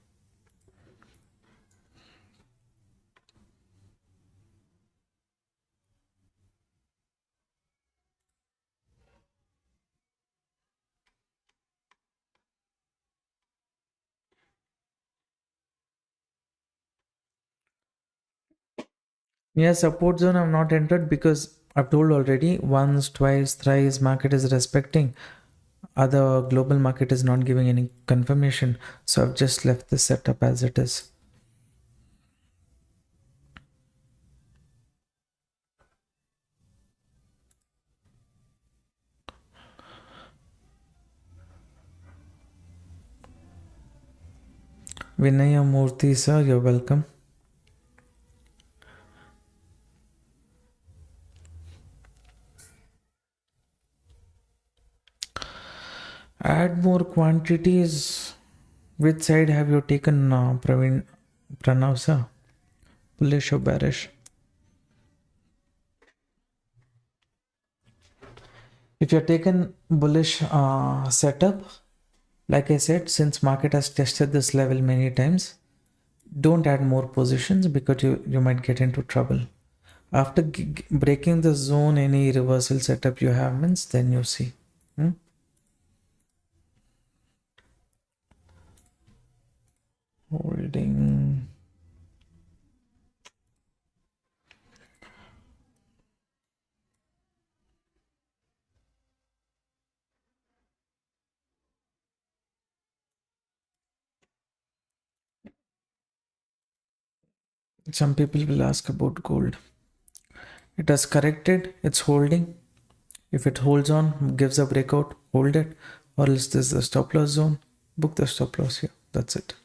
Yeah, support zone I've not entered because I've told already once, twice, thrice market is respecting. Other global market is not giving any confirmation. So I've just left this setup as it is. Vinaya Murthy sir, you're welcome. Add more quantities. Which side have you taken, Praveen Pranav sir? Bullish or bearish? If you're taken bullish setup, like I said, since market has tested this level many times, don't add more positions because you might get into trouble. After breaking the zone, any reversal setup you have means then you see. Holding. Some people will ask about gold. It has corrected, it's holding. If it holds on, gives a breakout, hold it, or else this is the stop loss zone, book the stop loss here. That's it.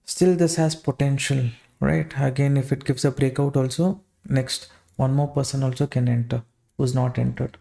Still this has potential, right? Again, if it gives a breakout also, next one more person also can enter who's not entered.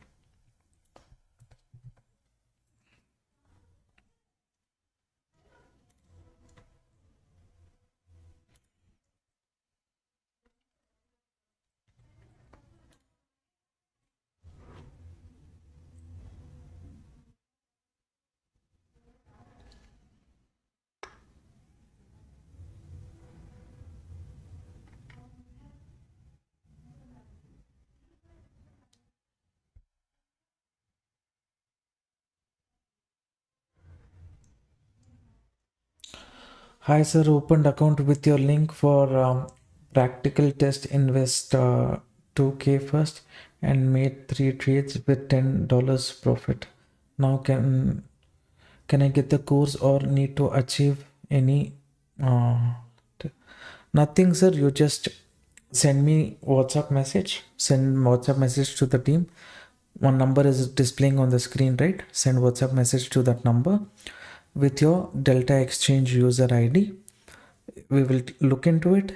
Hi sir, opened account with your link for practical test. Invest 2K first and made 3 trades with $10 profit. Now can I get the course or need to achieve any uh, nothing sir? You just send me WhatsApp message. Send WhatsApp message to the team. One number is displaying on the screen, right? Send WhatsApp message to that number with your Delta Exchange user ID. We will look into it.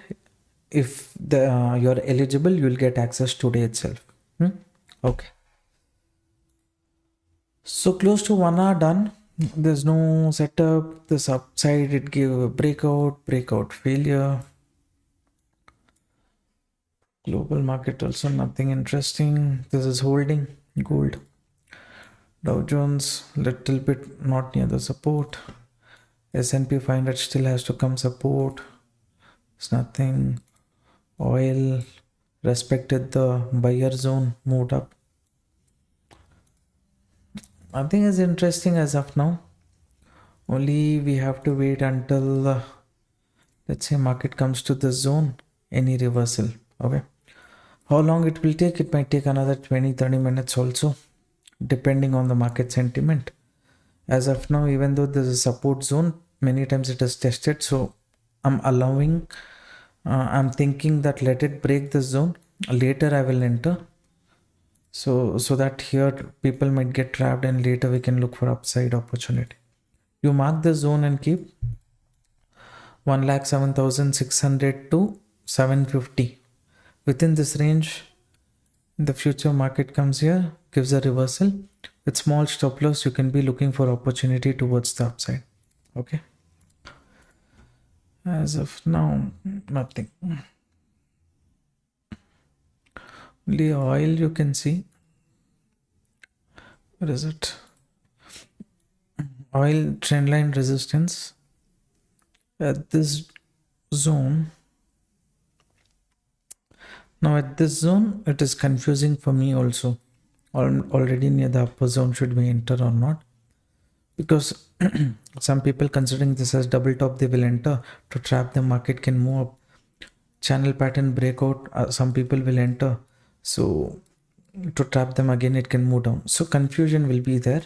If you're eligible, you will get access today itself. Okay. So close to 1 hour done. There's no setup. This upside it gave a breakout failure. Global market also nothing interesting. This is holding gold. Dow Jones little bit not near the support. S&P 500 still has to come support. It's nothing. Oil respected the buyer zone, moved up. Nothing is interesting as of now. Only we have to wait until let's say market comes to the zone, any reversal. Okay. How long it will take? It might take another 20-30 minutes also, depending on the market sentiment. As of now, even though there's a support zone, many times it is tested. So I'm allowing, I'm thinking that let it break the zone. Later I will enter. So that here people might get trapped and later we can look for upside opportunity. You mark the zone and keep 1,07,600 to 750. Within this range, the future market comes here, gives a reversal. With small stop loss, you can be looking for opportunity towards the upside. Okay. As of now, nothing. Only oil you can see. What is it? Oil trendline resistance at this zone. Now at this zone, it is confusing for me also. Already near the upper zone, should we enter or not? Because some people considering this as double top, they will enter to trap the market can move up. Channel pattern breakout, some people will enter. So to trap them again, it can move down. So confusion will be there.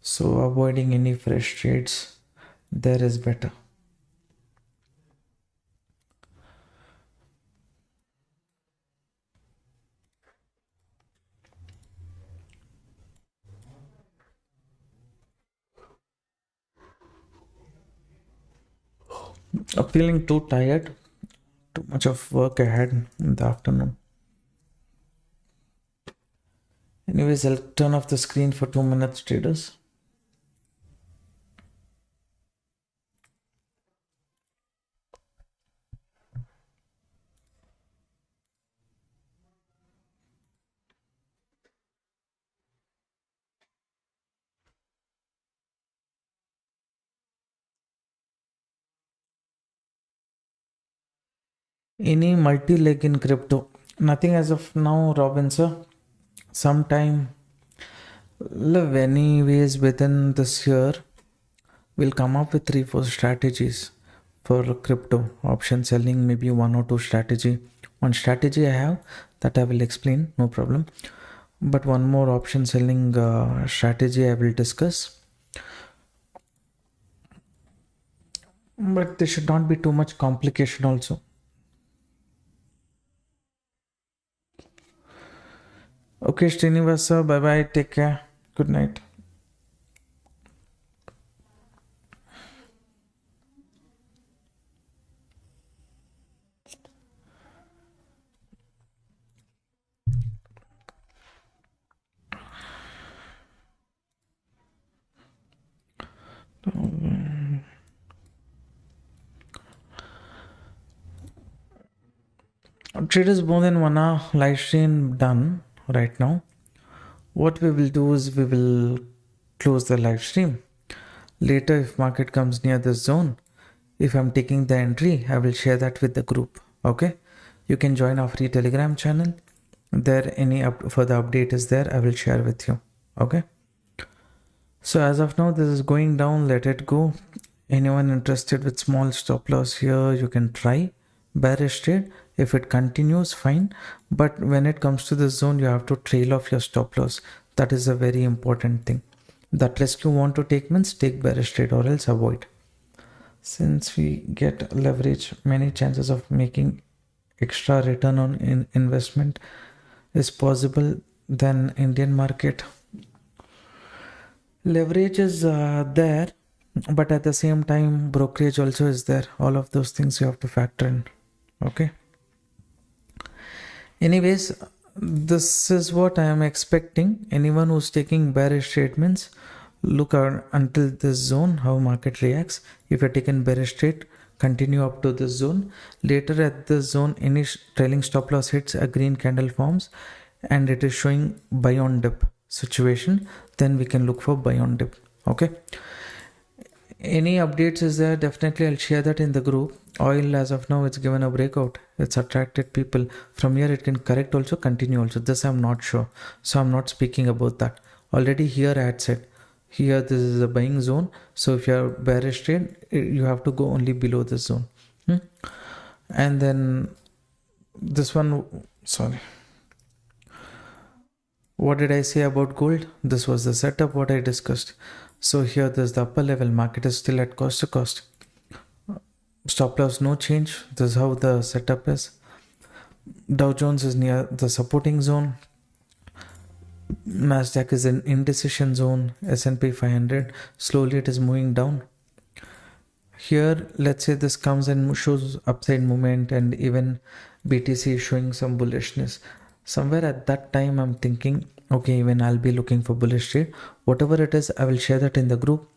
So avoiding any fresh trades there is better. I'm feeling too tired, too much of work ahead in the afternoon. Anyways, I'll turn off the screen for 2 minutes, traders. Any multi-leg in crypto? Nothing as of now, Robin sir. Sometime, anyways, within this year, we'll come up with 3-4 strategies for crypto option selling. Maybe 1 or 2 strategy. One strategy I have that I will explain, no problem. But one more option selling strategy I will discuss. But there should not be too much complication also. Okay, Srinivasa, bye bye, take care. Good night. Traders more than 1 hour live stream done right now. What we will do is we will close the live stream. Later, if market comes near the zone, if I'm taking the entry, I will share that with the group. Okay, you can join our free Telegram channel. There, any further update is there, I will share with you. Okay, so as of now, this is going down. Let it go. Anyone interested with small stop loss here, you can try bearish trade. If it continues, fine, but when it comes to the zone, you have to trail off your stop loss. That is a very important thing. That risk you want to take means take bearish trade or else avoid. Since we get leverage, many chances of making extra return on investment is possible than Indian market. Leverage is there, but at the same time brokerage also is there. All of those things you have to factor in. Okay, anyways, this is what I am expecting. Anyone who's taking bearish trade means look out until this zone how market reacts. If you're taking bearish trade, continue up to this zone. Later at this zone, any trailing stop loss hits, a green candle forms and it is showing buy on dip situation, then we can look for buy on dip. Okay, any updates is there, definitely I'll share that in the group. Oil as of now, it's given a breakout, it's attracted people. From here it can correct also, continue also. This I'm not sure, so I'm not speaking about that. Already here I had said here this is a buying zone, so if you are bearish trade, you have to go only below this zone. And then this one, sorry, what did I say about gold? This was the setup what I discussed. So here there's the upper level, market is still at cost to cost. Stop loss no change. This is how the setup is. Dow Jones is near the supporting zone. Nasdaq is in indecision zone. S&P 500 slowly it is moving down. Here let's say this comes and shows upside movement, and even BTC is showing some bullishness. Somewhere at that time I'm thinking, okay, even I'll be looking for bullish trade. Whatever it is, I will share that in the group.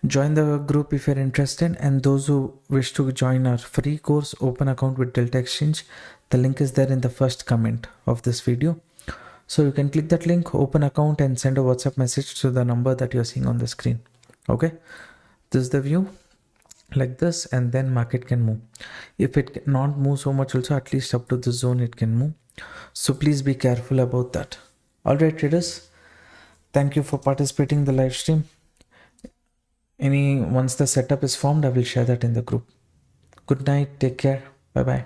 Join the group if you're interested, and those who wish to join our free course, open account with Delta Exchange, the link is there in the first comment of this video. So you can click that link, open account and send a WhatsApp message to the number that you're seeing on the screen. Okay, this is the view like this, and then market can move. If it cannot move so much also, at least up to the zone it can move. So please be careful about that. Alright traders, thank you for participating in the live stream. Once the setup is formed, I will share that in the group. Good night, take care, bye bye.